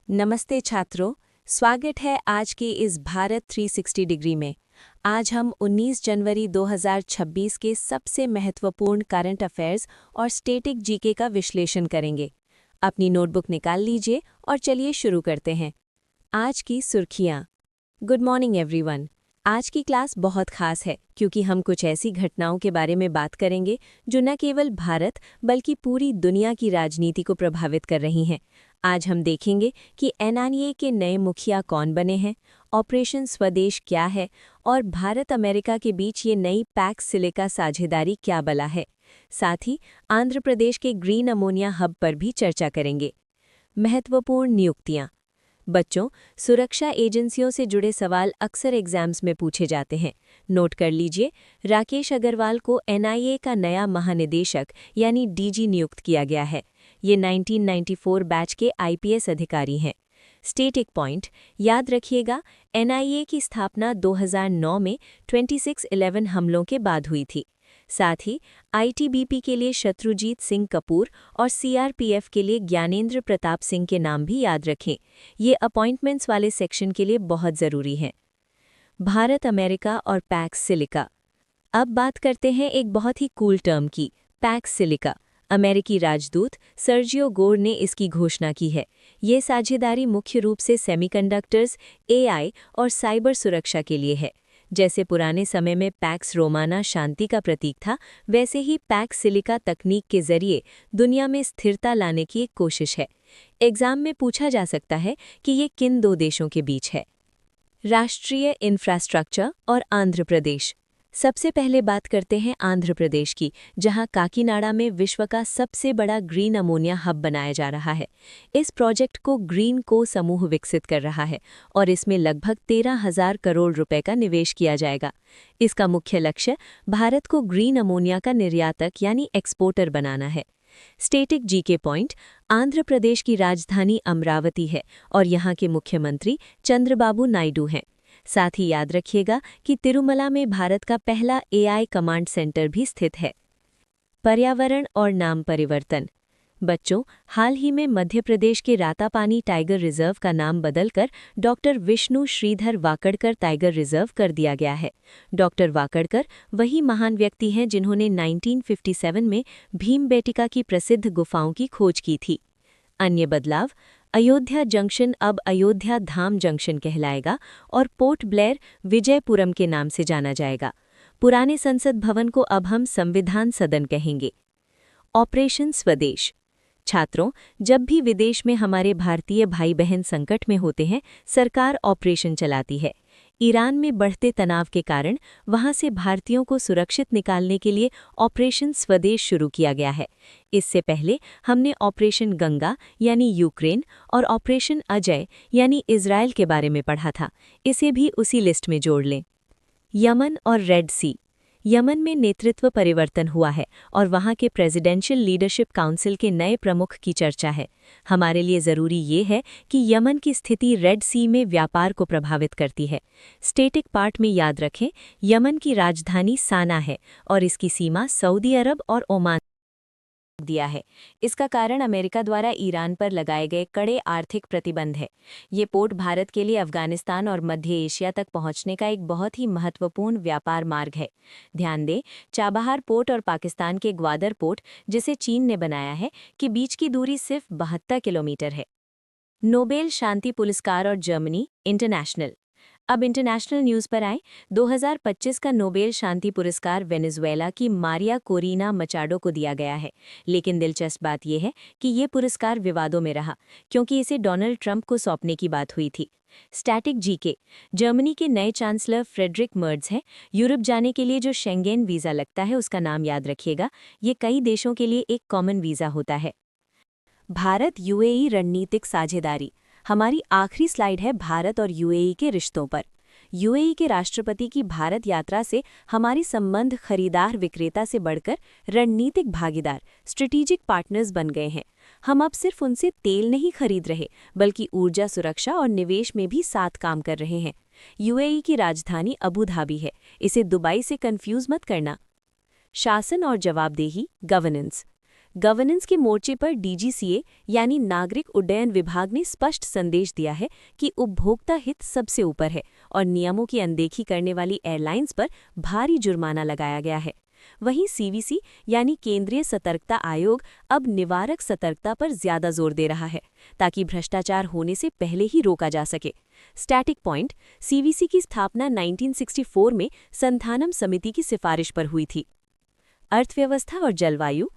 नमस्ते छात्रों, स्वागत है आज के इस भारत 360 डिग्री में। आज हम 19 जनवरी 2026 के सबसे महत्वपूर्ण करंट अफेयर्स और स्टैटिक जीके का विश्लेषण करेंगे। अपनी नोटबुक निकाल लीजिए और चलिए शुरू करते हैं। आज की सुर्खियाँ। Good morning everyone. आज की क्लास बहुत खास है क्योंकि हम कुछ ऐसी घटनाओं के बारे में बात करेंगे जो न केवल भारत बल्कि पूरी दुनिया की राजनीति को प्रभावित कर रही हैं। आज हम देखेंगे कि एनआईए के नए मुखिया कौन बने हैं, ऑपरेशन स्वदेश क्या है और भारत अमेरिका के बीच ये नई पैक्स सिलिका साझेदारी क्या बला है। साथ ही आंध्र प्रदेश के ग्रीन अमोनिया हब पर भी चर्चा करेंगे। महत्वपूर्ण नियुक्तियां। बच्चों, सुरक्षा एजेंसियों से जुड़े सवाल अक्सर एग्जाम्स में पूछे जाते हैं। नोट कर लीजिए, राकेश अग्रवाल को एनआईए का नया महानिदेशक यानी डीजी नियुक्त किया गया है। ये 1994 बैच के आईपीएस अधिकारी हैं। स्टैटिक पॉइंट याद रखिएगा, एनआईए की स्थापना 2009 में 26/11 हमलों के बाद हुई थी। साथ ही आईटीबीपी के लिए शत्रुजीत सिंह कपूर और सीआरपीएफ के लिए ज्ञानेंद्र प्रताप सिंह के नाम भी याद रखें। ये अपॉइंटमेंट्स वाले सेक्शन के लिए बहुत ज़रूरी हैं। भारत अमेरिका और पैक्स सिलिका। अब बात करते हैं एक बहुत ही कूल टर्म की, पैक्स सिलिका। अमेरिकी राजदूत सर्जियो गोर ने इसकी घोषणा की है। ये साझेदारी मुख्य रूप से सेमीकंडक्टर्स, एआई और साइबर सुरक्षा के लिए है। जैसे पुराने समय में पैक्स रोमाना शांति का प्रतीक था, वैसे ही पैक्स सिलिका तकनीक के जरिए दुनिया में स्थिरता लाने की एक कोशिश है। एग्जाम में पूछा जा सकता है कि ये किन दो देशों के बीच है। राष्ट्रीय इंफ्रास्ट्रक्चर और आंध्र प्रदेश। सबसे पहले बात करते हैं आंध्र प्रदेश की, जहां काकीनाडा में विश्व का सबसे बड़ा ग्रीन अमोनिया हब बनाया जा रहा है। इस प्रोजेक्ट को ग्रीन को समूह विकसित कर रहा है और इसमें लगभग 13,000 करोड़ रुपए का निवेश किया जाएगा। इसका मुख्य लक्ष्य भारत को ग्रीन अमोनिया का निर्यातक यानी एक्सपोर्टर बनाना है। Static GK point. Andhra Pradesh की राजधानी अमरावती है और यहाँ के मुख्यमंत्री चंद्रबाबू नायडू हैं। साथ ही याद रखिएगा कि तिरुमला में भारत का पहला एआई कमांड सेंटर भी स्थित है। पर्यावरण और नाम परिवर्तन। बच्चों, हाल ही में मध्य प्रदेश के रातापानी टाइगर रिजर्व का नाम बदलकर doctor Vishnu Shridhar Wakadkar tiger reserve कर दिया गया है। डॉक्टर वाकड़कर वही महान व्यक्ति हैं जिन्होंने 1957 में भीमबेटिका की प्रसिद्ध गुफाओं की खोज की थी। अन्य बदलाव। अयोध्या जंक्शन अब अयोध्या धाम जंक्शन कहलाएगा और पोर्ट ब्लेयर विजयपुरम के नाम से जाना जाएगा। पुराने संसद भवन को अब हम संविधान सदन कहेंगे। ऑपरेशन स्वदेश। छात्रों, जब भी विदेश में हमारे भारतीय भाई बहन संकट में होते हैं, सरकार ऑपरेशन चलाती है। ईरान में बढ़ते तनाव के कारण वहां से भारतीयों को सुरक्षित निकालने के लिए ऑपरेशन स्वदेश शुरू किया गया है। इससे पहले हमने ऑपरेशन गंगा यानी यूक्रेन और ऑपरेशन अजय यानी इजराइल के बारे में पढ़ा था। इसे भी उसी लिस्ट में जोड़ लें। यमन और रेड सी। यमन में नेतृत्व परिवर्तन हुआ है और वहां के प्रेसिडेंशियल लीडरशिप काउंसिल के नए प्रमुख की चर्चा है। हमारे लिए ज़रूरी ये है कि यमन की स्थिति रेड सी में व्यापार को प्रभावित करती है। स्टैटिक पार्ट में याद रखें, यमन की राजधानी साना है और इसकी सीमा सऊदी अरब और ओमान दिया है। इसका कारण अमेरिका द्वारा ईरान पर लगाए गए कड़े आर्थिक प्रतिबंध है। ये पोर्ट भारत के लिए अफगानिस्तान और मध्य एशिया तक पहुंचने का एक बहुत ही महत्वपूर्ण व्यापार मार्ग है। ध्यान दें, चाबहार पोर्ट और पाकिस्तान के ग्वादर पोर्ट, जिसे चीन ने बनाया है, के बीच की दूरी सिर्फ 72 किलोमीटर है। नोबेल शांति पुरस्कार और जर्मनी इंटरनेशनल। अब इंटरनेशनल न्यूज़ पर आए। 2025 का नोबेल शांति पुरस्कार वेनेजुएला की मारिया कोरिना मचाडो को दिया गया है। लेकिन दिलचस्प बात यह है कि ये पुरस्कार विवादों में रहा क्योंकि इसे डोनाल्ड ट्रंप को सौंपने की बात हुई थी। Static GK. जर्मनी के नए चांसलर फ्रेडरिक मर्ज हैं। यूरोप जाने के लिए जो शेंगेन वीज़ा लगता है उसका नाम याद रखिएगा। ये कई देशों के लिए एक कॉमन वीज़ा होता है। भारत यूएई रणनीतिक साझेदारी। हमारी आखिरी स्लाइड है भारत और यूएई के रिश्तों पर। यूएई के राष्ट्रपति की भारत यात्रा से हमारी संबंध खरीदार विक्रेता से बढ़कर रणनीतिक भागीदार स्ट्रेटेजिक पार्टनर्स बन गए हैं। हम अब सिर्फ उनसे तेल नहीं खरीद रहे बल्कि ऊर्जा सुरक्षा और निवेश में भी साथ काम कर रहे हैं। यूएई की राजधानी अबू धाबी है, इसे दुबई से कंफ्यूज मत करना। शासन और जवाबदेही गवर्नेंस। गवर्नेंस के मोर्चे पर डीजीसीए यानी नागरिक उड्डयन विभाग ने स्पष्ट संदेश दिया है कि उपभोक्ता हित सबसे ऊपर है और नियमों की अनदेखी करने वाली एयरलाइंस पर भारी जुर्माना लगाया गया है। वहीं सीवीसी यानी केंद्रीय सतर्कता आयोग अब निवारक सतर्कता पर ज्यादा जोर दे रहा है ताकि भ्रष्टाचार होने से पहले ही रोका जा सके। स्टैटिक पॉइंट सीवीसी की स्थापना 1964 में संधानम समिति की सिफारिश पर हुई थी। अर्थव्यवस्था और जलवायु।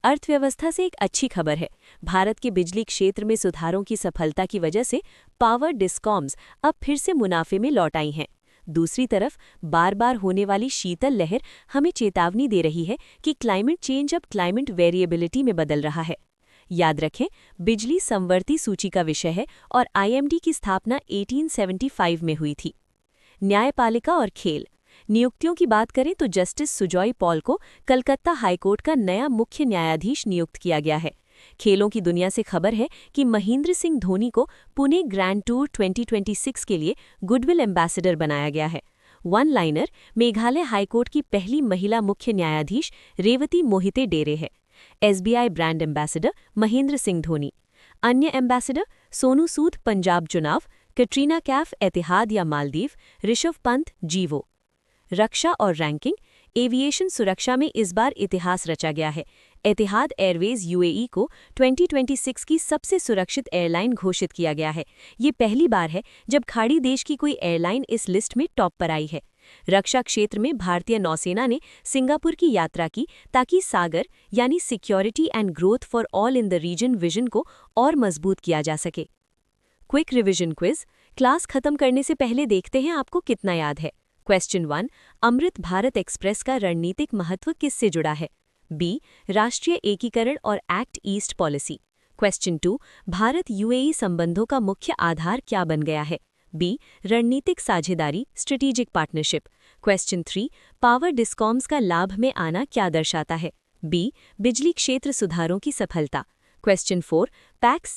अर्थव्यवस्था से एक अच्छी खबर है। भारत के बिजली क्षेत्र में सुधारों की सफलता की वजह से पावर डिस्कॉम्स अब फिर से मुनाफे में लौट आई हैं। दूसरी तरफ बार बार होने वाली शीतल लहर हमें चेतावनी दे रही है कि क्लाइमेट चेंज अब क्लाइमेट वेरिएबिलिटी में बदल रहा है। याद रखें, बिजली समवर्ती सूची का विषय है और आईएमडी की स्थापना 1875 में हुई थी। न्यायपालिका और खेल। नियुक्तियों की बात करें तो जस्टिस सुजॉय पॉल को कलकत्ता हाईकोर्ट का नया मुख्य न्यायाधीश नियुक्त किया गया है। खेलों की दुनिया से खबर है कि महेंद्र सिंह धोनी को पुणे ग्रैंड टूर 2026 के लिए गुडविल एम्बेसडर बनाया गया है। वन लाइनर मेघालय हाईकोर्ट की पहली महिला मुख्य न्यायाधीश रेवती मोहिते डेरे है। SBI brand ambassador Mahendra Singh Dhoni. अन्य एम्बेसडर सोनू सूद पंजाब चुनाव, कैटरीना कैफ एतिहाद या मालदीव, ऋषभ पंत जीवो। रक्षा और रैंकिंग। एविएशन सुरक्षा में इस बार इतिहास रचा गया है। एतिहाद एयरवेज यूएई को 2026 की सबसे सुरक्षित एयरलाइन घोषित किया गया है। ये पहली बार है जब खाड़ी देश की कोई एयरलाइन इस लिस्ट में टॉप पर आई है। रक्षा क्षेत्र में भारतीय नौसेना ने सिंगापुर की यात्रा की ताकि सागर यानी security and growth for all in the region vision को और मजबूत किया जा सके। Quick revision quiz. क्लास खत्म करने से पहले देखते हैं आपको कितना याद है। क्वेश्चन 1, अमृत भारत एक्सप्रेस का रणनीतिक महत्व किससे जुड़ा है? बी, राष्ट्रीय एकीकरण और act east policy. Question 2, Bharat UAE संबंधों का मुख्य आधार क्या बन गया है? बी, रणनीतिक साझेदारी strategic partnership. Question 3, power discoms का लाभ में आना क्या दर्शाता है? बी, बिजली क्षेत्र सुधारों की सफलता। Question 4, PACS